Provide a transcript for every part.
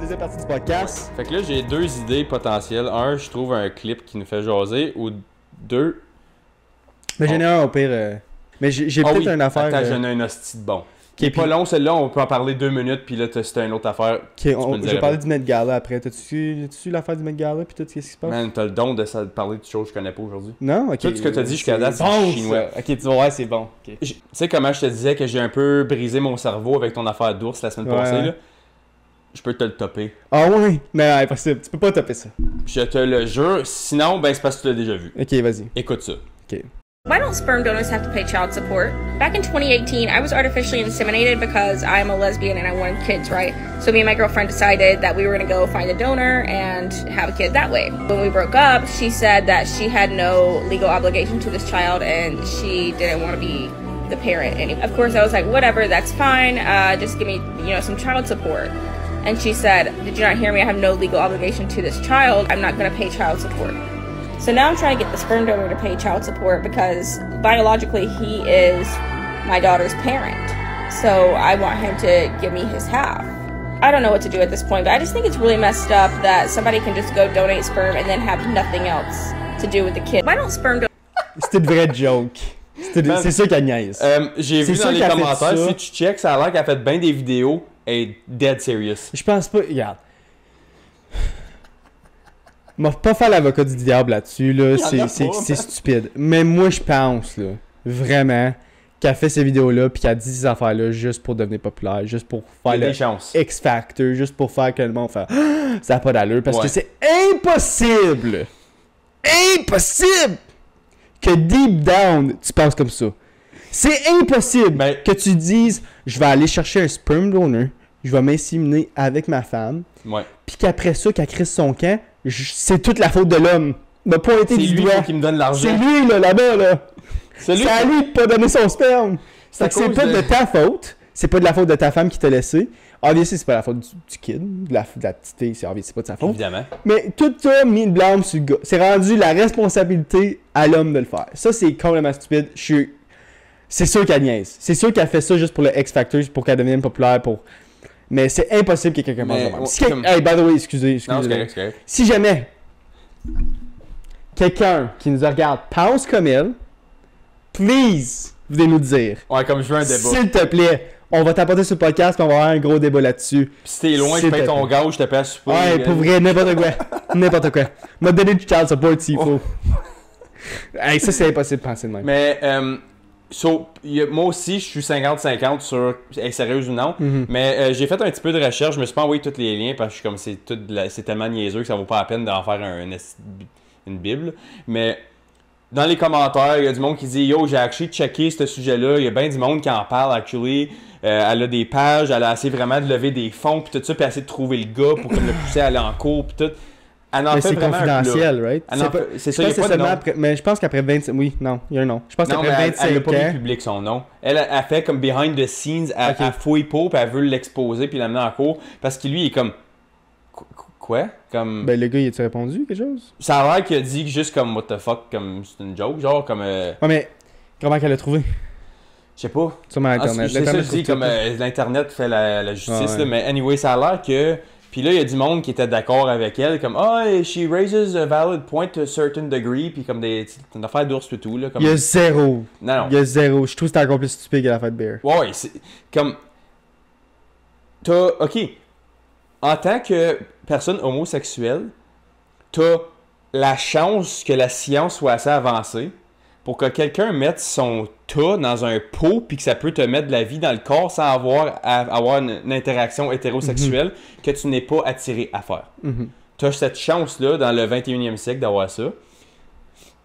deuxième partie du podcast. Fait que là, j'ai deux idées potentielles. Un, je trouve un clip qui nous fait jaser. Ou deux... Mais j'en ai un au pire. Mais j'ai peut-être une affaire. Attends, j'en ai un hostie de bon. Qui est puis... pas long, celle-là, on peut en parler 2 minutes, puis là, c'était une autre affaire. Okay, je vais parler du Met Gala après. T'as-tu l'affaire du Met Gala, puis tout ce qui se passe? Man, t'as le don de parler de choses que je connais pas aujourd'hui. Non, ok. Tout ce que t'as dit jusqu'à date, c'est chinois. Ok, tu vas voir, c'est bon. Okay. Tu sais comment je te disais que j'ai un peu brisé mon cerveau avec ton affaire d'ours la semaine passée, là? Je peux te le topper. Ah ouais? Mais impossible, tu peux pas topper ça. Je te le jure, sinon, ben c'est parce que tu l'as déjà vu. Ok, vas-y. Écoute ça. Ok. Why don't sperm donors have to pay child support? Back in 2018, I was artificially inseminated because I'm a lesbian and I wanted kids, right? So me and my girlfriend decided that we were gonna go find a donor and have a kid that way. When we broke up, she said that she had no legal obligation to this child and she didn't want to be the parent anymore. Of course, I was like, whatever, that's fine. Just give me, some child support. And she said, did you not hear me? I have no legal obligation to this child. I'm not gonna pay child support. So now I'm trying to get the sperm donor to pay child support because biologically he is my daughter's parent. So I want him to give me his half. I don't know what to do at this point, but I just think it's really messed up that somebody can just go donate sperm and then have nothing else to do with the kid. Why don't sperm donors... C'était une vraie joke. C'est ça qu'elle niaise. J'ai vu dans les commentaires, si tu checks, ça a l'air qu'elle a fait bien des vidéos et dead serious. Je pense pas... Regarde. On va pas faire l'avocat du diable là-dessus, là. C'est stupide. Mais moi, je pense, là, vraiment, qu'elle fait ces vidéos-là pis qu'elle dit ces affaires-là juste pour devenir populaire, juste pour faire le X-Factor, juste pour faire que le monde fait « ça n'a pas d'allure » parce que c'est impossible que deep down, tu penses comme ça. C'est impossible que tu dises « je vais aller chercher un sperm donor, je vais m'inséminer avec ma femme, pis qu'après ça, qu'elle crisse son camp, c'est toute la faute de l'homme. De pointer du doigt. C'est lui qui me donne l'argent. C'est lui, là-bas, là. C'est à lui de pas donner son sperme. C'est pas de ta faute. C'est pas de la faute de ta femme qui t'a laissé. Obviously, c'est pas la faute du kid. De la petite fille, c'est pas de sa faute. Évidemment. Mais tout ça, mis le blâme sur le gars. C'est rendu la responsabilité à l'homme de le faire. Ça, c'est complètement stupide. C'est sûr qu'elle niaise. C'est sûr qu'elle fait ça juste pour le X-Factor, pour qu'elle devienne populaire, Mais c'est impossible que quelqu'un pense de même. Hey, by the way, excusez. Non, c'est correct. Si jamais quelqu'un qui nous regarde pense comme elle, please, venez nous dire. Ouais, comme je veux un débat. S'il te plaît, on va t'apporter sur le podcast et on va avoir un gros débat là-dessus. Pis si t'es loin, je paye ton gage, je te paye à souper. Ouais, pour vrai, n'importe quoi. N'importe quoi. M'a donné du child support s'il faut. Hey, ça, c'est impossible de penser de même. Mais, moi aussi, je suis 50-50 sur est sérieuse ou non. Mais j'ai fait un petit peu de recherche. Je me suis pas envoyé tous les liens parce que c'est tellement niaiseux que ça vaut pas la peine d'en faire une bible. Mais dans les commentaires, il y a du monde qui dit « Yo, j'ai actually checké ce sujet-là. » Il y a bien du monde qui en parle, actually. Elle a des pages, elle a essayé vraiment de lever des fonds, puis tout ça, puis essayer de trouver le gars pour comme le pousser à aller en cours, puis tout. Mais c'est confidentiel, right? C'est ça, il n'y a pas de nom. Mais je pense qu'après 25... Oui, non, il y a un nom. Je pense qu'après 25 ans... Elle n'a pas mis public son nom. Elle a fait comme behind the scenes, elle fouille pas, puis elle veut l'exposer, puis l'amener en cours, parce que lui, il est comme... Quoi? Comme... Ben, le gars, il a-tu répondu quelque chose? Ça a l'air qu'il a dit juste comme what the fuck, comme c'est une joke, genre comme... Ouais, mais comment qu'elle l'a trouvé? Je sais pas. Sur Internet. C'est ça, je dis, comme l'Internet fait la justice, là, mais anyway, ça a l'air que... Puis là, il y a du monde qui était d'accord avec elle, comme « Ah, she raises a valid point to a certain degree », puis comme une affaire d'ours et tout, là. Comme... Il y a zéro. Non. Il y a zéro. Je trouve que c'est encore plus stupide que l'affaire de Bear. Ouais, c'est comme... OK. En tant que personne homosexuelle, t'as la chance que la science soit assez avancée pour que quelqu'un mette son tas dans un pot puis que ça peut te mettre de la vie dans le corps sans avoir une interaction hétérosexuelle que tu n'es pas attiré à faire. Tu as cette chance-là dans le 21e siècle d'avoir ça.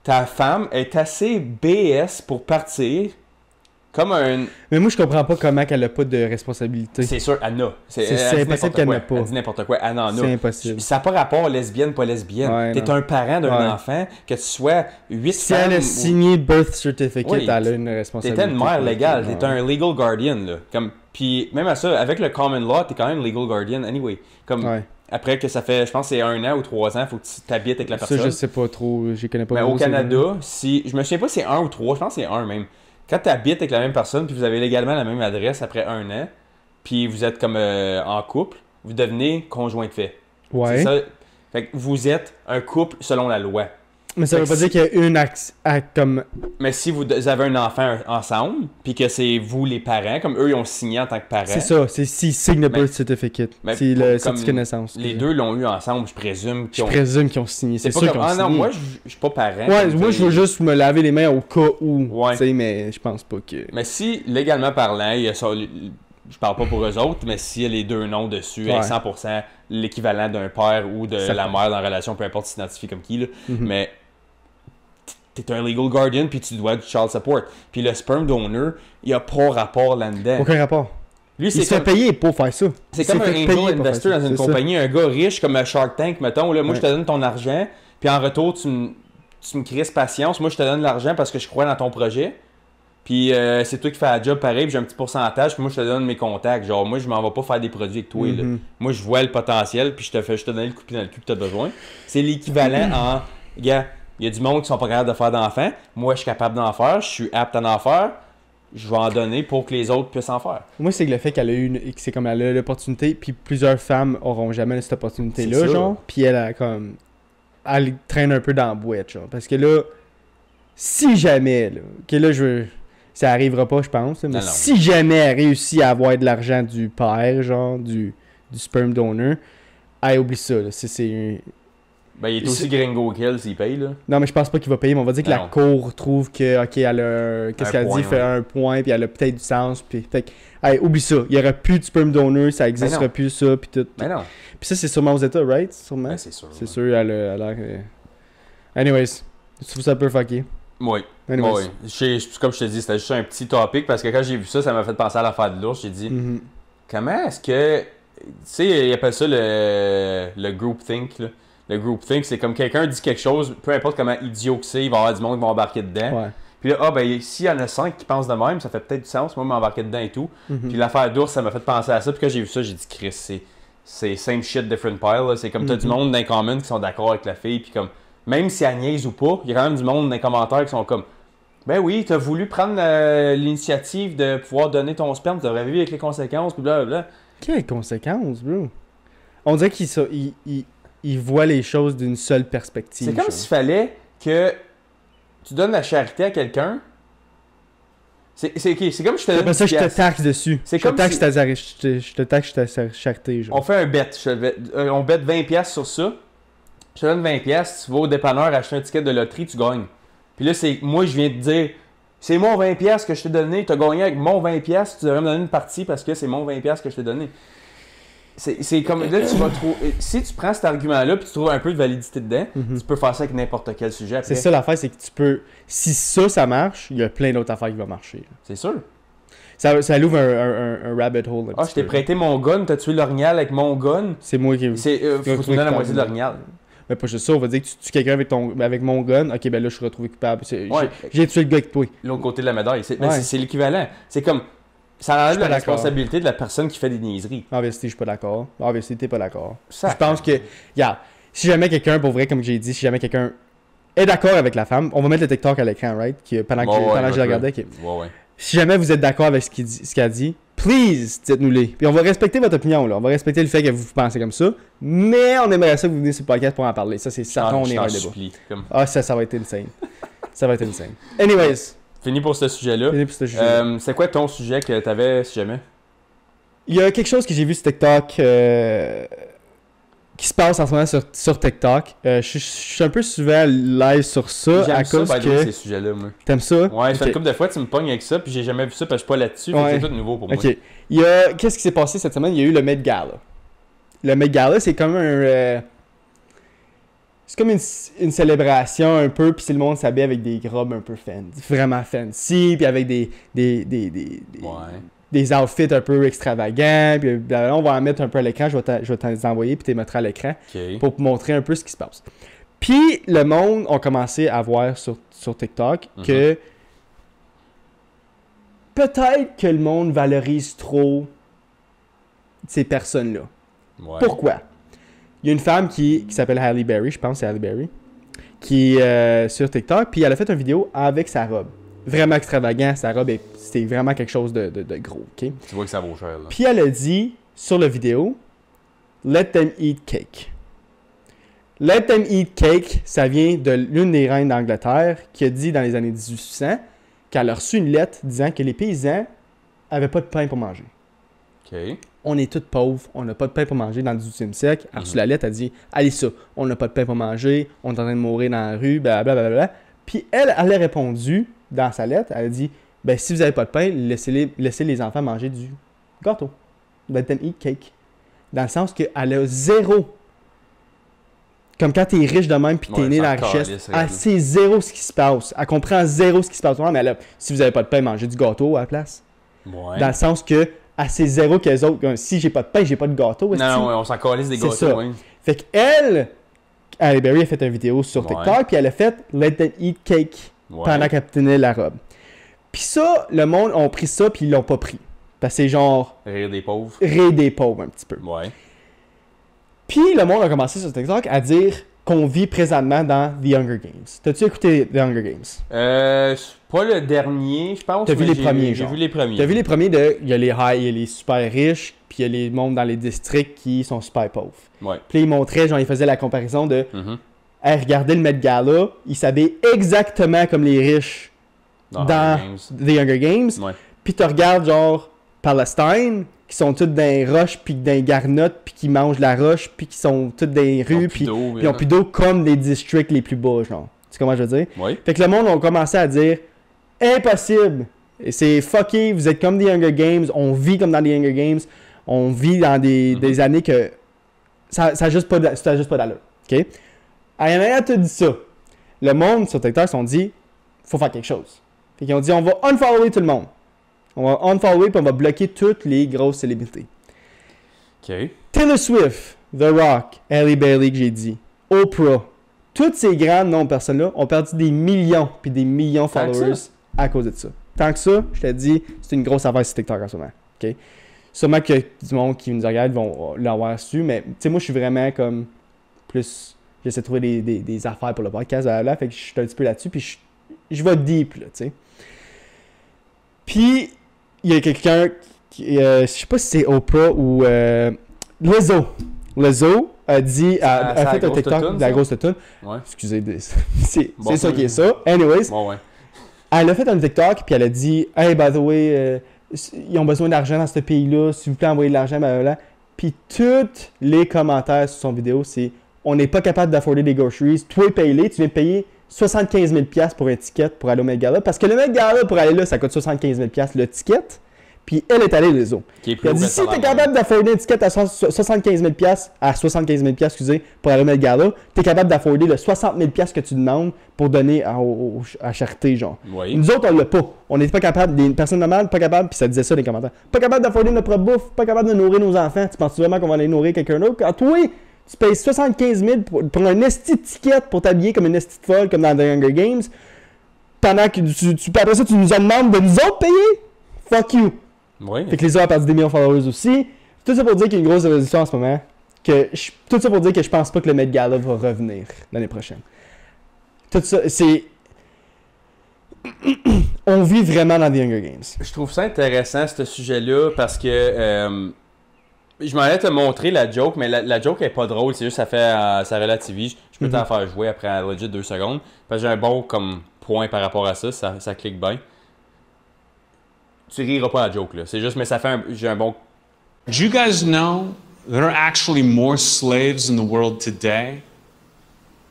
Ta femme est assez BS pour partir comme un... Mais moi, je comprends pas comment qu'elle a pas de responsabilité. C'est sûr, elle n'a. C'est impossible qu'elle n'a pas. Elle dit n'importe quoi, elle en a. C'est impossible. Ça n'a pas rapport lesbienne, pas lesbienne. Ouais, t'es un parent d'un enfant, que tu sois 8 si femmes... Si elle a signé birth certificate, elle a une responsabilité. T'étais une mère légale, t'étais un legal guardian, là. Puis même à ça, avec le common law, t'es quand même legal guardian anyway. Après que ça fait, je pense que c'est 1 an ou 3 ans, il faut que tu t'habites avec la personne. Ça, je sais pas trop, je connais pas. Mais au Canada, je me souviens pas si c'est 1 ou 3, je pense que c'est 1 même. Quand tu habites avec la même personne, puis vous avez légalement la même adresse après 1 an, puis vous êtes comme en couple, vous devenez conjoint de fait. Ouais. C'est ça. Fait que vous êtes un couple selon la loi. Mais ça veut pas dire qu'il y a une acte comme... Mais si vous avez un enfant ensemble, puis que c'est vous les parents, comme eux, ils ont signé en tant que parents. C'est ça, c'est s'ils signent le birth certificate. C'est le certificat de naissance. Les deux l'ont eu ensemble, je présume qu'ils ont signé. C'est sûr pas qu'ils ont comme, signé. non, moi, je suis pas parent. Ouais, moi, je veux juste me laver les mains au cas où. Ouais. Tu sais, mais je pense pas que... Mais si, légalement parlant, il y a ça... Je parle pas pour eux autres, mais s'il y a les deux noms dessus, Ouais. 100% l'équivalent d'un père ou de Ça la peut. mère dans la relation, peu importe si c'est identifié comme qui, là. Mhm. Mais t'es un legal guardian, puis tu dois du child support. Puis le sperm donor, il a pas rapport là-dedans. Aucun rapport. Lui, Il se fait payer pour faire ça. C'est Il s'est comme un fait payer angel pour investor faire dans ça, une c'est ça. compagnie, un gars riche comme un Shark Tank, mettons. Là, moi, Ouais. je te donne ton argent, puis en retour, tu me crises patience. Moi, je te donne l'argent parce que je crois dans ton projet. Puis c'est toi qui fais la job pareil, puis j'ai un petit pourcentage, puis moi, je te donne mes contacts. Genre, moi, je m'en vais pas faire des produits avec toi. Là. Mhm. Moi, je vois le potentiel, puis je te donne le coup de pied dans le cul que tu as besoin. C'est l'équivalent en, gars, il y a du monde qui sont pas capables de faire d'enfants. Moi, je suis capable d'en faire, je suis apte à en faire. Je vais en donner pour que les autres puissent en faire. Moi, c'est que le fait qu'elle a eu que c'est comme elle a l'opportunité, puis plusieurs femmes auront jamais cette opportunité-là, C'est ça. genre. Puis elle a comme. Elle traîne un peu dans la boîte, genre. Parce que là, si jamais, là, que là, ça arrivera pas, je pense, là, mais Non. si jamais elle réussit à avoir de l'argent du père, genre, du sperm donor, elle oublie ça, là. C'est Ben, il est aussi gringo qu'elle s'il paye, là. Non, mais je pense pas qu'il va payer, mais on va dire que Non. la cour trouve que, ok, elle a. Qu'est-ce Un qu'elle point, dit, fait ouais. un point, puis elle a peut-être du sens, puis. Fait que, hey, oublie ça. Il y aura plus de sperm donor, ça existera non. plus, ça, puis tout. Mais non. Puis ça, c'est sûrement aux États, right? Sûrement. Ben, c'est sûr. C'est sûr, elle a l'air. Anyways, je trouve ça un peu fucké. Oui. Anyways. Oui. Comme je te dis, c'était juste un petit topic parce que quand j'ai vu ça, ça m'a fait penser à l'affaire de l'ours. J'ai dit, Mhm. comment est-ce que. Tu sais, ils appellent ça le groupthink, là. Le groupthink, c'est comme quelqu'un dit quelque chose, peu importe comment idiot que c'est, il va y avoir du monde qui va embarquer dedans. Ouais. Puis là, ben, s'il y en a 5 qui pensent de même, ça fait peut-être du sens, moi, m'embarquer dedans et tout. Mhm. Puis l'affaire d'ours, ça m'a fait penser à ça. Puis quand j'ai vu ça, j'ai dit, Chris, c'est same shit, different pile. Là. C'est comme t'as du monde dans les comments qui sont d'accord avec la fille. Puis comme, même si elle niaise ou pas, il y a quand même du monde dans les commentaires qui sont comme, ben oui, t'as voulu prendre l'initiative de pouvoir donner ton sperme, tu devrais vivre avec les conséquences, puis blablabla. Quelles conséquences, bro? On dirait qu'ils voient les choses d'une seule perspective. C'est comme genre. s'il fallait que tu donnes la charité à quelqu'un. C'est comme je te donne Après ça, 10 je te piastres. taxe dessus. C'est Je te comme taxe si- je te taxe ta charité, genre. On fait un bet. On bet 20$ sur ça. Je te donne 20$. Tu vas au dépanneur acheter un ticket de loterie, tu gagnes. Puis là, moi, je viens de dire, c'est mon 20$ que je t'ai donné. Tu as gagné avec mon 20$. Tu devrais me donner une partie parce que c'est mon 20$ que je t'ai donné. C'est comme là, tu vas trouver. Si tu prends cet argument-là puis tu trouves un peu de validité dedans, tu peux faire ça avec n'importe quel sujet après. C'est ça l'affaire, c'est que tu peux. Si ça marche, il y a plein d'autres affaires qui vont marcher. là. C'est sûr. Ça l'ouvre un rabbit hole. un Ah, petit je t'ai peu. prêté mon gun, t'as tué l'orignal avec mon gun. C'est moi qui. Faut que tu me donnes la moitié de l'orignal. Mais pas juste ça, on va dire que tu tues quelqu'un avec mon gun. Ok, ben là, je suis retrouvé coupable. Ouais. J'ai tué le gars avec toi. L'autre côté de la médaille. C'est Ouais. c'est l'équivalent. C'est comme. Ça enlève Je suis la pas d'accord. responsabilité de la personne qui fait des niaiseries. En vérité, je suis pas d'accord. En vérité, t'es pas d'accord. Ça Je pense que. Regarde, si jamais quelqu'un, pour vrai, comme j'ai dit, si jamais quelqu'un est d'accord avec la femme, on va mettre le TikTok à l'écran, right? Pendant que je la regardais. ok. Ouais. Si jamais vous êtes d'accord avec ce qu'elle dit, please, dites-nous-les. Puis on va respecter votre opinion, là. On va respecter le fait que vous pensez comme ça. Mais on aimerait ça que vous veniez sur le podcast pour en parler. Ça, c'est certain, on Je est t'en un débat. supplie. Comme... Ah, ça va être insane. Ça va être insane. Anyways, Fini pour ce sujet-là. fini pour ce sujet. C'est quoi ton sujet que t'avais, si jamais? Il y a quelque chose que j'ai vu sur TikTok qui se passe en ce moment sur TikTok. Je suis un peu souvent live sur ça à J'aime ça, cause by the way, que... ces sujets-là, moi. T'aimes ça? Ouais, ça fait Ok. une couple de fois, tu me pognes avec ça, puis j'ai jamais vu ça, parce que je suis pas là-dessus, fait que Ouais. c'est tout nouveau pour moi. Ok. Il y a... Qu'est-ce qui s'est passé cette semaine? Il y a eu le Met Gala. Le Met Gala, c'est comme un... C'est comme une célébration un peu, puis c'est le monde s'habille avec des robes un peu fancy, vraiment fancy, puis avec des Ouais. des outfits un peu extravagants, puis blablabla. On va en mettre un peu à l'écran, je vais t'en les envoyer, puis tu les mettras à l'écran Ok. pour montrer un peu ce qui se passe. Puis le monde a commencé à voir sur TikTok que peut-être que le monde valorise trop ces personnes-là. Ouais. Pourquoi? Il y a une femme qui s'appelle Halle Berry, je pense que c'est Halle Berry, qui est sur TikTok, puis elle a fait une vidéo avec sa robe. Vraiment extravagant, sa robe, c'est vraiment quelque chose de gros, ok? Tu vois que ça vaut cher, là. Puis elle a dit sur la vidéo Let them eat cake. Let them eat cake, ça vient de l'une des reines d'Angleterre qui a dit dans les années 1800 qu'elle a reçu une lettre disant que les paysans n'avaient pas de pain pour manger. OK. On est tous pauvres, on n'a pas de pain pour manger dans le 18e siècle. Elle a reçu la lettre, elle a dit « Allez ça, on n'a pas de pain pour manger, on est en train de mourir dans la rue, blablabla. » Puis elle a répondu dans sa lettre, elle a dit « Ben si vous n'avez pas de pain, laissez les enfants manger du gâteau. Let them eat cake. » Dans le sens qu'elle a zéro. Comme quand t'es riche de même puis t'es né dans la richesse, elle sait zéro ce qui se passe. Elle comprend zéro ce qui se passe. Mais elle a, si vous n'avez pas de pain, mangez du gâteau à la place. Ouais. Dans le sens que elle sait zéro que les autres, si j'ai pas de pain, j'ai pas de gâteau. Non, ouais, on s'en calisse des gâteaux. Oui. Fait qu'elle, Halle Berry a fait une vidéo sur TikTok puis elle a fait Let them eat cake pendant qu'elle tenait la robe. Puis ça, le monde a pris ça puis ils l'ont pas pris. Parce que c'est genre... Rire des pauvres. Rire des pauvres un petit peu. Ouais. Puis le monde a commencé sur TikTok à dire qu'on vit présentement dans The Hunger Games. T'as-tu écouté The Hunger Games? Pas le dernier, je pense. T'as vu les premiers, J'ai vu les premiers. T'as vu les premiers il y a les high, il y a les super riches, puis il y a les mondes dans les districts qui sont super pauvres. Ouais. Puis ils montraient, genre ils faisaient la comparaison de hey, regardez le Met Gala, ils s'habillaient exactement comme les riches dans The Hunger Games. Ouais. Puis tu regardes genre Palestine, qui sont toutes dans les roches, puis dans les garnottes, puis qui mangent la roche, puis qui sont toutes dans les rues, puis ils ont plus d'eau comme les districts les plus bas, genre. Tu sais comment je veux dire? Oui. Fait que le monde a commencé à dire impossible! Et c'est fucké, vous êtes comme des Hunger Games, on vit comme dans les Hunger Games, on vit dans des années que ça a juste pas d'allure. OK? Ayana a dit ça. Le monde sur TikTok s'est dit faut faire quelque chose. Fait qu'ils ont dit on va unfollower tout le monde. On va unfollower puis on va bloquer toutes les grosses célébrités. OK. Taylor Swift, The Rock, Halle Berry que j'ai dit, Oprah, toutes ces grandes noms de personnes-là ont perdu des millions puis des millions de followers à cause de ça. Tant que ça, je te dis, c'est une grosse affaire sur TikTok en ce moment. OK? Sûrement que du monde qui nous regarde vont l'avoir su, mais tu sais, moi je suis vraiment comme plus. J'essaie de trouver des affaires pour le podcast là, fait que je suis un petit peu là-dessus, puis je vais deep là, tu sais. Puis il y a quelqu'un qui, je sais pas si c'est Oprah ou Lizzo. Lizzo a dit, a fait un TikTok de la grosse toune. Ouais. Excusez, c'est ça qui est ça. Anyways, bon, ouais. Elle a fait un TikTok puis elle a dit, hey, by the way, ils ont besoin d'argent dans ce pays-là, s'il vous plaît, envoyez de l'argent, blablabla. Puis tous les commentaires sur son vidéo, c'est on n'est pas capable d'afforder des groceries. Toi, paye-les, tu viens de payer 75 000$ pour un ticket pour aller au Met Gala. Parce que le Met Gala, pour aller là, ça coûte 75 000$ le ticket. Puis elle est allée les autres. Elle a dit si tu es capable d'afforder un ticket à 75 000$, excusez, pour aller au Met Gala, tu es capable d'afforder le 60 000$ que tu demandes pour donner à charité, genre. Oui. Nous autres, on l'a pas. On n'est pas capable, des personnes normales, pas capable, puis ça disait ça dans les commentaires. Pas capable d'afforder notre propre bouffe, pas capable de nourrir nos enfants. Tu penses vraiment qu'on va aller nourrir quelqu'un d'autre? Quand toi, tu payes 75 000$ pour un esti de ticket pour t'habiller comme une esti de folle, comme dans The Hunger Games, pendant que après ça, tu nous demandes de nous autres payer? Fuck you! Oui. Fait que les autres ont perdu des millions de followers aussi. Tout ça pour dire qu'il y a une grosse révolution en ce moment. Tout ça pour dire que je pense pas que le Met Gala va revenir l'année prochaine. Tout ça, c'est... On vit vraiment dans The Hunger Games. Je trouve ça intéressant, ce sujet-là, parce que... je m'en allais te montrer la joke, mais la joke est pas drôle, c'est juste ça fait ça relativise. Je peux t'en faire jouer après legit 2 secondes. Parce que j'ai un bon comme point par rapport à ça, ça clique bien. Tu riras pas à la joke là, c'est juste mais ça fait j'ai un bon. Do you guys know there are actually more slaves in the world today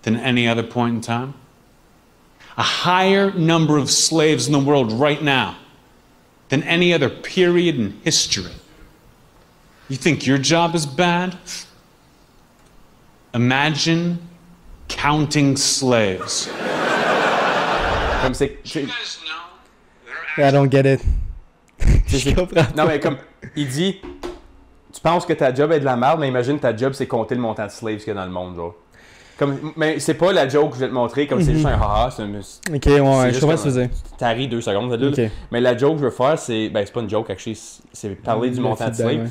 than any other point in time? A higher number of slaves in the world right now than any other period in history. You think your job is bad? Imagine counting slaves. Comme c'est. I don't get it. Je comprends. Non, mais comme il dit, tu penses que ta job est de la merde, mais imagine ta job c'est compter le montant de slaves qu'il y a dans le monde, genre. Comme, mais c'est pas la joke que je vais te montrer, comme c'est juste un haha. Ok, ouais, je comprends ce que tu veux dire. T'as ri 2 secondes, là. Okay. Mais la joke que je veux faire, c'est. Ben, c'est pas une joke, actually, c'est parler du montant de slaves. Ouais.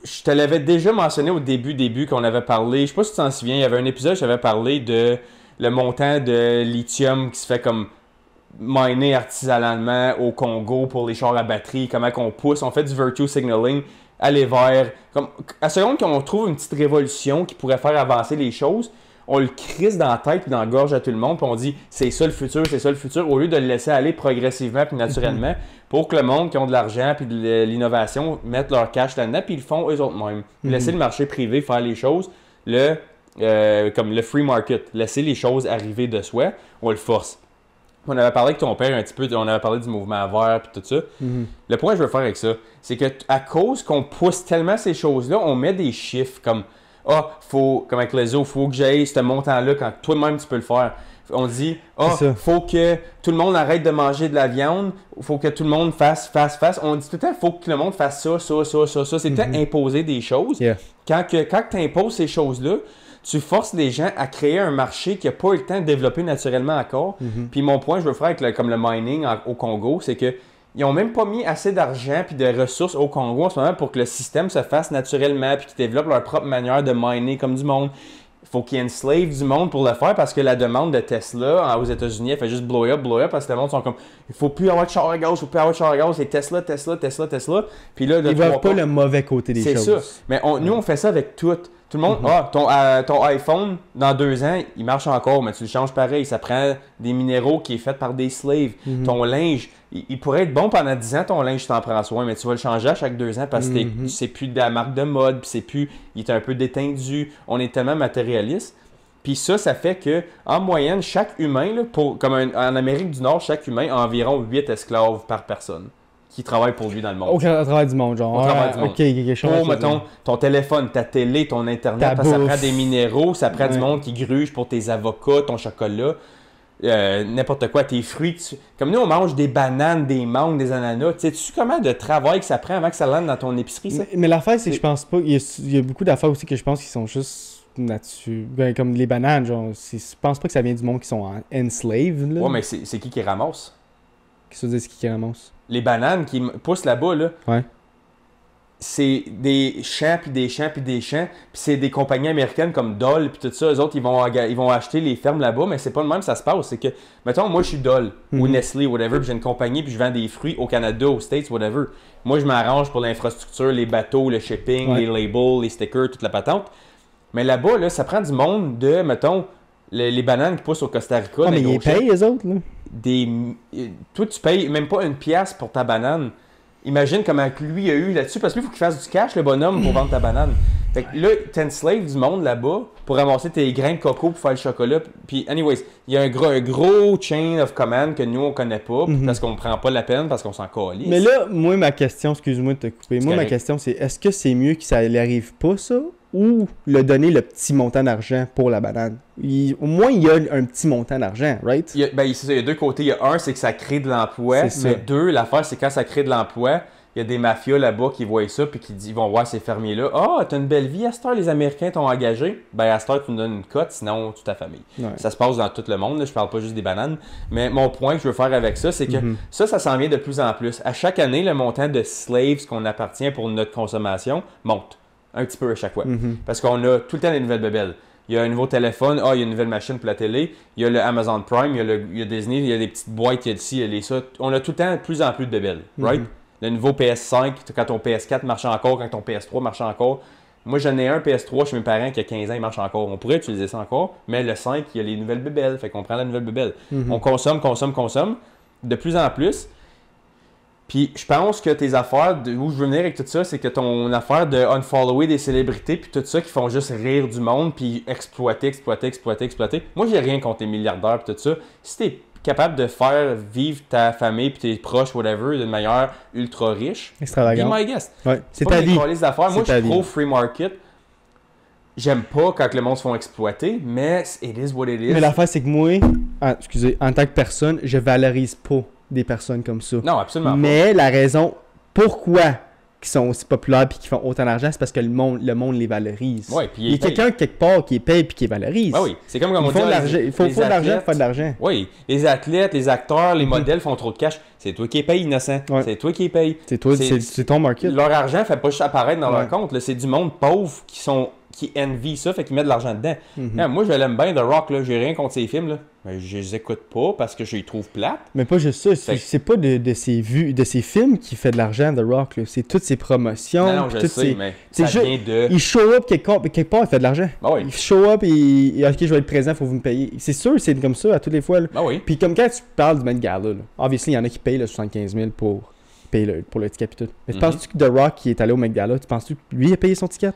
Je te l'avais déjà mentionné au début qu'on avait parlé. Je sais pas si tu t'en souviens, il y avait un épisode où j'avais parlé de le montant de lithium qui se fait comme miner artisanalement au Congo pour les chars à batterie, comment qu'on pousse. On fait du virtue signaling aller vers... Comme, à seconde qu'on trouve une petite révolution qui pourrait faire avancer les choses, on le crisse dans la tête et dans la gorge à tout le monde, puis on dit c'est ça le futur, au lieu de le laisser aller progressivement puis naturellement pour que le monde qui ont de l'argent puis de l'innovation mettent leur cash là-dedans, puis ils le font eux autres mêmes. Laisser le marché privé faire les choses, comme le free market, laisser les choses arriver de soi, on le force. On avait parlé avec ton père un petit peu, on avait parlé du mouvement vert puis tout ça. Le point que je veux faire avec ça, c'est que à cause qu'on pousse tellement ces choses-là, on met des chiffres comme comme avec les autres, faut que j'aille ce montant-là quand toi-même tu peux le faire. On dit, faut que tout le monde arrête de manger de la viande, faut que tout le monde fasse. On dit tout le temps, faut que le monde fasse ça. C'est tout le temps imposer des choses. Yeah. Quand tu imposes ces choses-là, tu forces les gens à créer un marché qui n'a pas eu le temps de développer naturellement encore. Puis mon point, je veux faire avec comme le mining au Congo, c'est que ils n'ont même pas mis assez d'argent et de ressources au Congo en ce moment pour que le système se fasse naturellement puis qu'ils développent leur propre manière de miner comme du monde. Il faut qu'ils enslavent du monde pour le faire parce que la demande de Tesla aux États-Unis, elle fait juste blow up parce que le monde sont comme il faut plus avoir de char à gaz, c'est Tesla. Puis là, ils veulent pas le mauvais côté des choses. C'est ça. Mais nous, on fait ça avec tout. Tout le monde, ton iPhone, dans 2 ans, il marche encore, mais tu le changes pareil. Ça prend des minéraux qui est fait par des slaves. Ton linge, il pourrait être bon pendant 10 ans, ton linge, tu t'en prends soin, mais tu vas le changer à chaque 2 ans parce que c'est plus de la marque de mode, puis il est un peu détendu. On est tellement matérialiste. Puis ça fait que en moyenne, chaque humain, là, comme en Amérique du Nord, chaque humain a environ 8 esclaves par personne qui travaillent pour lui dans le monde. Au travail du monde, genre. Au travail du monde. OK, quelque chose. Pour, mettons, ton téléphone, ta télé, ton Internet, parce que ça prend des minéraux, ça prend du monde qui gruge pour tes avocats, ton chocolat, n'importe quoi, tes fruits. Comme nous, on mange des bananes, des mangues, des ananas. Sais-tu comment de travail que ça prend avant que ça lande dans ton épicerie, ça? Mais l'affaire, c'est que je pense pas... Il y a beaucoup d'affaires aussi que je pense qui sont juste naturelles. Comme les bananes, genre, je pense pas que ça vient du monde qui sont enslaved, là. Ouais, mais c'est qui ramasse? Qu'est-ce que tu dis, qui ramasse? Les bananes qui poussent là-bas, là, c'est des champs, puis c'est des compagnies américaines comme Dole, puis tout ça. Eux autres, ils vont acheter les fermes là-bas, mais c'est pas le même ça se passe. C'est que, mettons, moi, je suis Dole, ou Nestlé, whatever, puis j'ai une compagnie, puis je vends des fruits au Canada, aux States, whatever. Moi, je m'arrange pour l'infrastructure, les bateaux, le shipping, les labels, les stickers, toute la patente. Mais là-bas, là, ça prend du monde de, mettons, les bananes qui poussent au Costa Rica. Mais ils payent, eux autres, là. Toi, tu payes même pas 1$ pour ta banane. Imagine comment lui il a eu là-dessus, parce qu'il faut qu'il fasse du cash, le bonhomme, pour vendre ta banane. Fait que là, t'enslaves du monde là-bas pour ramasser tes grains de coco pour faire le chocolat. Puis, anyways, il y a un gros chain of command que nous, on connaît pas, parce qu'on prend pas la peine, parce qu'on s'en calisse. Mais là, moi, ma question, excuse-moi de te couper, ma question, c'est est-ce que c'est mieux que ça lui arrive pas, ça? Ou le donner le petit montant d'argent pour la banane. Au moins, il y a un petit montant d'argent, right? Il y a 2 côtés. Il y a un, c'est que ça crée de l'emploi. Mais 2, l'affaire, c'est quand ça crée de l'emploi, il y a des mafias là-bas qui voient ça puis ils vont voir ces fermiers-là. Ah, t'as une belle vie, à cette heure, les Américains t'ont engagé. Ben, à cette heure, tu nous donnes une cote, sinon, toute ta famille. Ouais. Ça se passe dans tout le monde, là, je parle pas juste des bananes. Mais mon point que je veux faire avec ça, c'est que ça s'en vient de plus en plus. À chaque année, le montant de slaves qu'on appartient pour notre consommation monte. Un petit peu à chaque fois. Parce qu'on a tout le temps des nouvelles bébelles. Il y a un nouveau téléphone, il y a une nouvelle machine pour la télé, il y a le Amazon Prime, il y a Disney, il y a des petites boîtes, il y a ici, il y a ça. On a tout le temps de plus en plus de bébelles, right? Le nouveau PS5, quand ton PS4 marche encore, quand ton PS3 marche encore. Moi, j'en ai un PS3 chez mes parents qui a 15 ans, il marche encore. On pourrait utiliser ça encore, mais le 5, il y a les nouvelles bébelles, fait qu'on prend la nouvelle bébelle. On consomme, de plus en plus. Puis je pense que tes affaires, où je veux venir avec tout ça, c'est que ton affaire de unfollower des célébrités puis tout ça qui font juste rire du monde puis exploiter. Moi, j'ai rien contre les milliardaires puis tout ça. Si t'es capable de faire vivre ta famille puis tes proches, whatever, d'une manière ultra riche, extravagante. Be my guest. Ouais, c'est ta vie. Les affaires. Moi, je suis pro free market. J'aime pas quand le monde se font exploiter, mais it is what it is. Mais l'affaire, c'est que moi, en tant que personne, je valorise pas des personnes comme ça. Non, absolument pas. Mais la raison pourquoi ils sont aussi populaires et qu'ils font autant d'argent, c'est parce que le monde les valorise. Ouais, puis il y a quelqu'un quelque part qui paye et qui valorise. Ah oui, c'est comme on dit. Il faut de l'argent pour faire de l'argent. Oui, les athlètes, les acteurs, les modèles font trop de cash. C'est toi qui paye, innocent. Ouais. C'est toi qui paye. C'est ton market. Leur argent fait pas juste apparaître dans leur compte. Là. C'est du monde pauvre qui qui envie ça, fait qu'ils mettent de l'argent dedans. Moi, je l'aime bien, The Rock, là, j'ai rien contre ses films, là. Mais je les écoute pas parce que je les trouve plates. Mais pas juste ça, c'est pas de ses vues, de ses films qui fait de l'argent, The Rock, là. C'est toutes ses promotions. Non, je sais, mais ça vient de... Il show up quelque part, il fait de l'argent. Ben oui. Il show up et ok, je vais être présent, faut vous me payer. C'est sûr, c'est comme ça à toutes les fois, là. Ben oui. Puis comme quand tu parles du Met Gala, là, obviously, il y en a qui payent le 75 000 pour payer pour le ticket et tout. Mais tu penses-tu que The Rock qui est allé au Met Gala, tu penses-tu que lui a payé son ticket?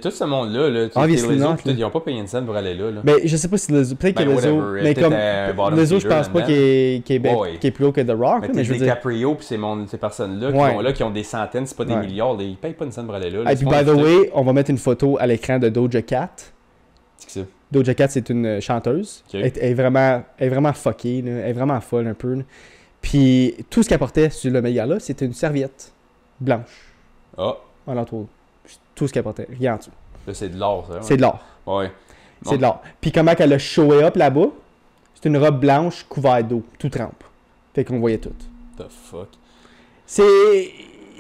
Tout ce monde-là, là, Obviously les not, autres, ils n'ont pas payé une scène pour aller là. Mais je sais pas si peut-être que les autres. Mais comme les autres, je pense pas qu'il est plus haut que The Rock. Mais je veux dire. DiCaprio puis ces personnes-là qui ont des centaines, c'est pas des milliards, ils payent pas une scène pour aller là. Et puis, by the way, on va mettre une photo à l'écran de Doja Cat. C'est ça. Doja Cat, c'est une chanteuse. Elle est vraiment fuckée, là. Elle est vraiment folle un peu. Là. Puis tout ce qu'elle portait sur le Met Gala, c'était une serviette blanche. Ah. En l'entour. Tout ce qu'elle portait, rien en dessous. Là, c'est de l'or, ça. Ouais. C'est de l'or. Ouais. C'est de l'or. Puis comment qu'elle a showé up là-bas, c'est une robe blanche couverte d'eau, tout trempe. Fait qu'on voyait tout. The fuck.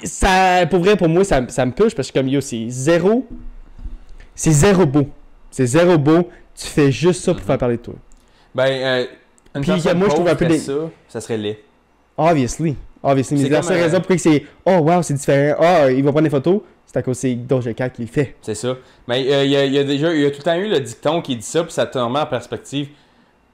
Ça, pour vrai, pour moi, ça me push parce que comme yo, c'est zéro beau. C'est zéro beau. Tu fais juste ça pour faire parler de toi. Ben, une personne moi, je trouve un peu ça serait laid. Obviously. Mais la seule raison pour que c'est wow, c'est différent. Il va prendre des photos. C'est à cause c'est Doja Cat qui le fait. C'est ça. Mais il y a tout le temps eu le dicton qui dit ça, puis ça te remet en perspective.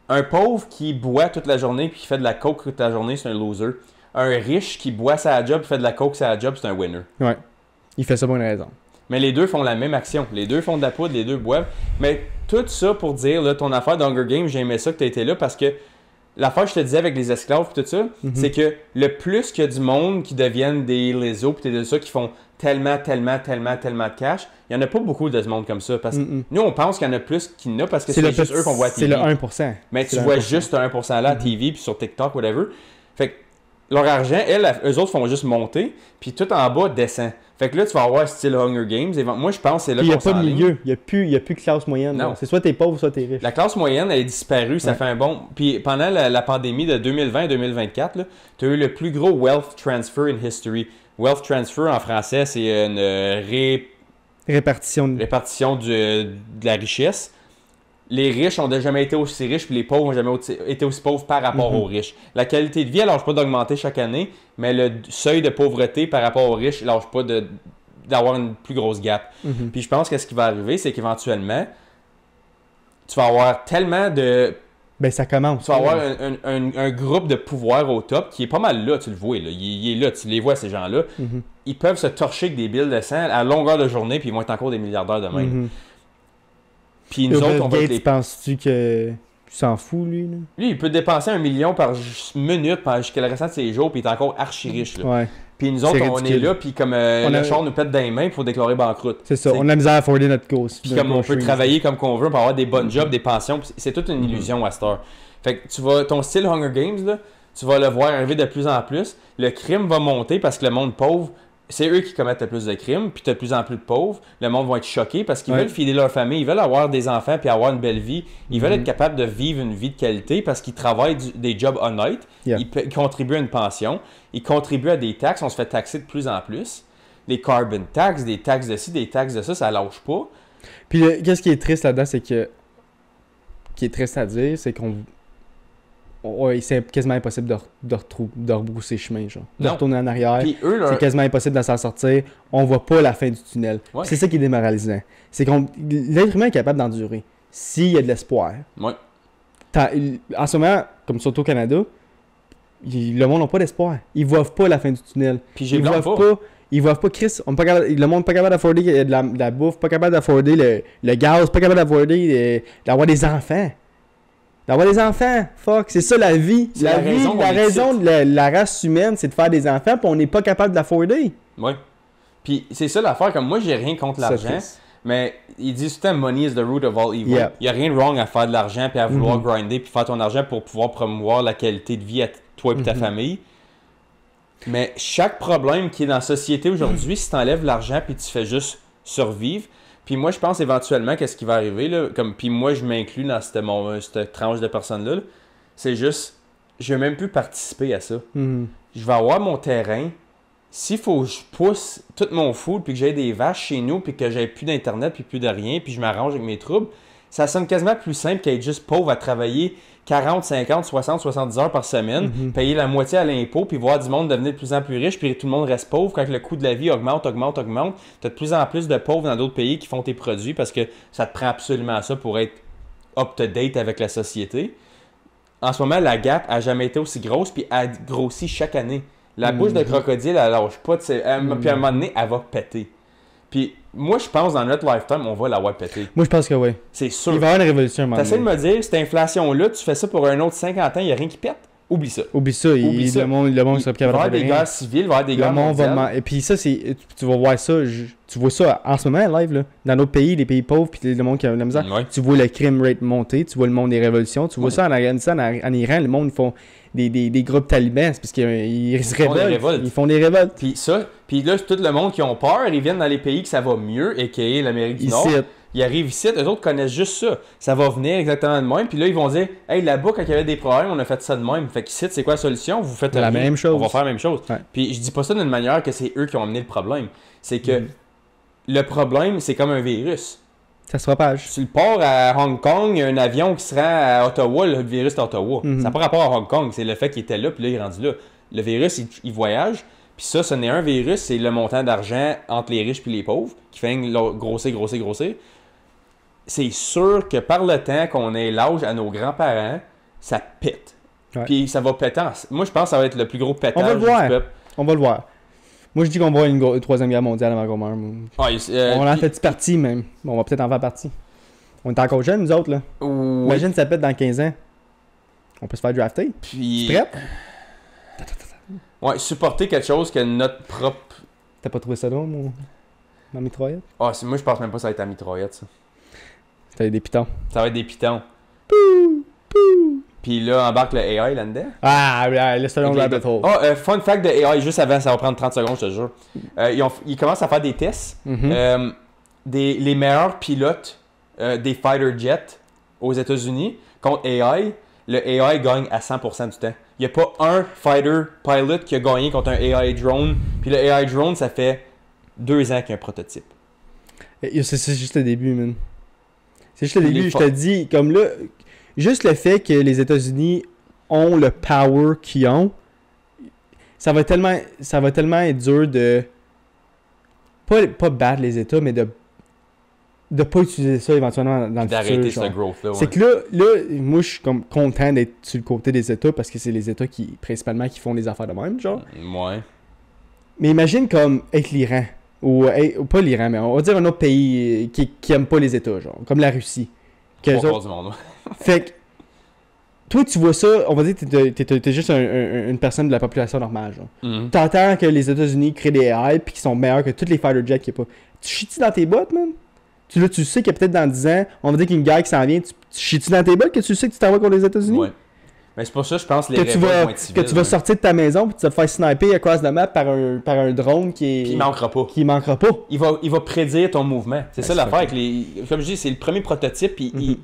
Un pauvre qui boit toute la journée puis qui fait de la coke toute la journée, c'est un loser. Un riche qui boit sa job et fait de la coke sa job, c'est un winner. Ouais. Il fait ça pour une raison. Mais les deux font la même action. Les deux font de la poudre, les deux boivent. Mais tout ça pour dire, là, ton affaire d'Hunger Games, j'ai aimé ça que tu été là parce que l'affaire que je te disais avec les esclaves et tout ça, c'est que le plus qu'il y a du monde qui deviennent des lézos pis de ça, qui font tellement de cash, il n'y en a pas beaucoup de ce monde comme ça. Parce que nous, on pense qu'il y en a plus qu'il n'y en a parce que c'est juste eux qu'on voit à TV. C'est le 1%. Mais tu vois juste 1% là à TV puis sur TikTok, whatever. Fait que leur argent, eux autres font juste monter, puis tout en bas descend. Fait que là, tu vas avoir style Hunger Games. Moi, je pense que c'est là qu'on s'enligne. Il n'y a pas de milieu. Il n'y a plus de classe moyenne. Non. C'est soit t'es pauvre, soit t'es riche. La classe moyenne, elle est disparue. Ça fait un bon... Puis pendant la pandémie de 2020 et 2024, tu as eu le plus gros wealth transfer in history. Wealth transfer, en français, c'est une répartition de la richesse. Les riches ont jamais été aussi riches, puis les pauvres n'ont jamais été aussi pauvres par rapport aux riches. La qualité de vie, elle lâche pas d'augmenter chaque année, mais le seuil de pauvreté par rapport aux riches, il lâche pas d'avoir une plus grosse gap. Puis je pense que ce qui va arriver, c'est qu'éventuellement, tu vas avoir tellement de... Ben ça commence. Tu vas avoir un groupe de pouvoir au top qui est pas mal là, tu le vois. Là. Il est là, tu les vois, ces gens-là. Ils peuvent se torcher avec des billes de sang à longueur de journée, puis ils vont être encore des milliardaires demain. Puis nous autres, on va être les... Penses-tu que s'en fout, lui? Là? Lui, il peut dépenser 1 million par minute jusqu'à le restant de ses jours, puis il est encore archi riche. Là. Ouais. Puis nous autres, on est là, puis comme le char nous pète dans les mains, il faut déclarer banqueroute. C'est ça, on a la misère à afforder notre cause. Puis comme on peut travailler comme qu'on veut, on peut avoir des bonnes jobs, des pensions, c'est toute une illusion à cette heure. Fait que ton style Hunger Games, là, tu vas le voir arriver de plus en plus. Le crime va monter parce que le monde pauvre, c'est eux qui commettent le plus de crimes, puis tu as de plus en plus de pauvres. Le monde va être choqué parce qu'ils veulent filer leur famille, ils veulent avoir des enfants puis avoir une belle vie. Ils veulent être capables de vivre une vie de qualité parce qu'ils travaillent des jobs honnêtes. Ils contribuent à une pension, ils contribuent à des taxes, on se fait taxer de plus en plus. Des carbon tax, des taxes de ci, des taxes de ça lâche pas. Puis qu'est-ce qui est triste là-dedans, c'est que... qui est triste à dire, c'est qu'on... c'est quasiment impossible de rebrousser chemin, genre. De retourner en arrière. C'est quasiment impossible de s'en sortir. On voit pas la fin du tunnel. Ouais. C'est ça qui est démoralisant. C'est qu'on l'être humain est capable d'endurer s'il y a de l'espoir. Ouais. En ce moment, comme surtout au Canada, le monde n'a pas d'espoir. Ils voient pas la fin du tunnel. Puis ils voient pas, Chris, le monde n'est pas capable d'afforder de la bouffe, pas capable d'afforder le gaz, pas capable d'afforder d'avoir des enfants. D'avoir des enfants, fuck, c'est ça la vie. La raison de la race humaine, c'est de faire des enfants, puis on n'est pas capable de l'afforder. Oui. Puis c'est ça l'affaire, comme moi, j'ai rien contre l'argent, mais ils disent tout le temps « money is the root of all evil Yep. ». Il n'y a rien de wrong à faire de l'argent, puis à vouloir grinder, puis faire ton argent pour pouvoir promouvoir la qualité de vie à toi et ta famille. Mais chaque problème qui est dans la société aujourd'hui, si tu enlèves l'argent, puis tu fais juste survivre, puis moi, je pense éventuellement qu'est-ce qui va arriver, là, puis moi, je m'inclus dans cette tranche de personnes-là, là, c'est juste, je ne vais même plus participer à ça. Je vais avoir mon terrain, s'il faut que je pousse tout mon food, puis que j'ai des vaches chez nous, puis que j'ai plus d'internet, puis plus de rien, puis je m'arrange avec mes troubles, ça sonne quasiment plus simple qu'être juste pauvre à travailler 40, 50, 60, 70 heures par semaine, payer la moitié à l'impôt, puis voir du monde devenir de plus en plus riche, puis tout le monde reste pauvre quand le coût de la vie augmente. T'as de plus en plus de pauvres dans d'autres pays qui font tes produits parce que ça te prend absolument ça pour être up-to-date avec la société. En ce moment, la Gap a jamais été aussi grosse, puis elle grossit chaque année. La bouche de crocodile, elle lâche pas, puis à un moment donné, elle va péter. Puis moi, je pense dans notre lifetime, on va la voir péter. Moi, je pense que oui. C'est sûr. Il va y avoir une révolution à un moment T'essaies de donné. me dire, cette inflation-là, tu fais ça pour un autre 50 ans, il n'y a rien qui pète? Oublie ça. Oublie ça. Oublie ça. Le monde sera Il va y capable avoir de des rien. guerres civiles, il va y avoir des Le guerres monde va mondiales. Et puis ça, tu vas voir ça. Tu vois ça en ce moment, live, là. Dans d'autres pays, les pays pauvres, puis le monde qui a de la misère. Ouais. Tu vois le crime rate monter, tu vois le monde des révolutions. Tu vois ça en Afghanistan, en Iran, le monde, ils font des groupes talibans. C'est parce qu'ils se font des révoltent. révoltes. Ils font des révoltes. Puis là, tout le monde qui ont peur, ils viennent dans les pays que ça va mieux, a.k.a. l'Amérique du Nord. Ici, Ils arrivent ici, eux autres connaissent juste ça. Ça va venir exactement de même. Puis là, ils vont dire, hey, là-bas, quand il y avait des problèmes, on a fait ça de même. Fait qu'ici, c'est quoi la solution? Vous faites La rien. même chose. On va faire la même chose. Ouais. Puis je dis pas ça d'une manière que c'est eux qui ont amené le problème. C'est que le problème, c'est comme un virus. ça se propage. Si le port à Hong Kong, il y a un avion qui se rend à Ottawa, le virus est à Ottawa. Ça n'a pas rapport à Hong Kong, c'est le fait qu'il était là, puis là, il est rendu là. Le virus, il voyage. Puis ça, ce n'est un virus, c'est le montant d'argent entre les riches et les pauvres qui fait grossir. C'est sûr que par le temps qu'on ait l'âge à nos grands-parents, ça pète. Ouais. Puis ça va péter. Moi, je pense que ça va être le plus gros pétage On va le du voir. peuple. On va le voir. Moi, je dis qu'on va avoir une troisième guerre mondiale avant qu'on meure. Ah, On en fait partie, même. Bon, on va peut-être en faire partie. On est encore jeunes, nous autres, là. oui. Imagine ça pète dans 15 ans. On peut se faire drafter. Puis, Prête? ouais, supporter quelque chose que notre propre... T'as pas trouvé ça drôle, ma mitraillette? Ah, moi, je pense même pas que ça va être la mitraillette, ça. T'as des pitons. Ça va être des pitons. Puis là, embarque le AI là-dedans. Ah, laisse le long de rabbit hole. Fun fact de AI, juste avant, ça va prendre 30 secondes, je te jure. Ils commencent à faire des tests. Les meilleurs pilotes des fighter jets aux États-Unis contre AI, le AI gagne à 100% du temps. Il n'y a pas un fighter pilot qui a gagné contre un AI drone. Puis le AI drone, ça fait 2 ans qu'il y a un prototype. C'est juste le début, man. C'est juste le Les début. Je te dis, comme là, juste le fait que les États-Unis ont le power qu'ils ont, ça va tellement être dur de pas battre les États, mais de pas utiliser ça éventuellement dans le futur. D'arrêter genre. ce growth-là. C'est que là, moi, je suis comme content d'être sur le côté des États parce que c'est les États principalement qui font les affaires de même, genre. Ouais. Mais imagine comme être l'Iran, ou pas l'Iran, mais on va dire un autre pays qui aime pas les États, genre, comme la Russie. Que eux Trois autres- quarts du monde. Fait que, toi, tu vois ça, on va dire que t'es juste une personne de la population normale, genre. Mhm. T'entends que les États-Unis créent des AI puis qu'ils sont meilleurs que tous les fighter jets qu'il y a pas. Tu chies-tu dans tes bottes, man? Tu sais que peut-être dans 10 ans, on va dire qu'il y a une guerre qui s'en vient, tu chies-tu dans tes bottes que tu sais que tu t'en vas contre les États-Unis? Ouais. Mais c'est pour ça, je pense que les Que tu révoltes vas, vont être civiles, que tu vas sortir de ta maison puis tu vas te faire sniper across the map par un drone Puis il manquera pas. qui manquera pas. Il va prédire ton mouvement. C'est ça c'est l'affaire fucké. avec les... Comme je dis, c'est le premier prototype, puis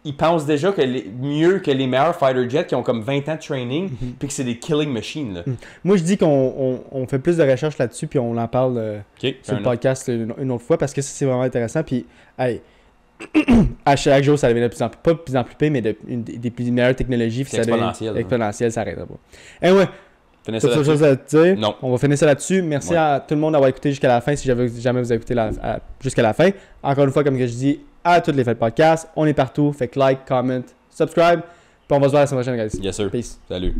il pense déjà que mieux que les meilleurs fighter jets qui ont comme 20 ans de training, puis que c'est des killing machines. Là. Moi, je dis qu'on fait plus de recherches là-dessus puis on en parle OK, sur le podcast une autre fois parce que ça, c'est vraiment intéressant. Puis, hey, à chaque jour, ça devient de plus en plus, pas de plus en plus pire, mais des plus meilleures technologies. Puis C'est ça devient exponentiel, hein. exponentiel, ça n'arrêtera pas. Ouais, Finis t'as ça autre chose là-dessus. à te dire? Non. On va finir ça là-dessus. Merci Ouais. à tout le monde d'avoir écouté jusqu'à la fin si jamais vous avez écouté jusqu'à la fin. Encore une fois, comme que je dis, à toutes les fêtes podcast, on est partout. Fait que like, comment, subscribe. Puis on va se voir la semaine prochaine, guys. Yes, sir. Peace. Salut.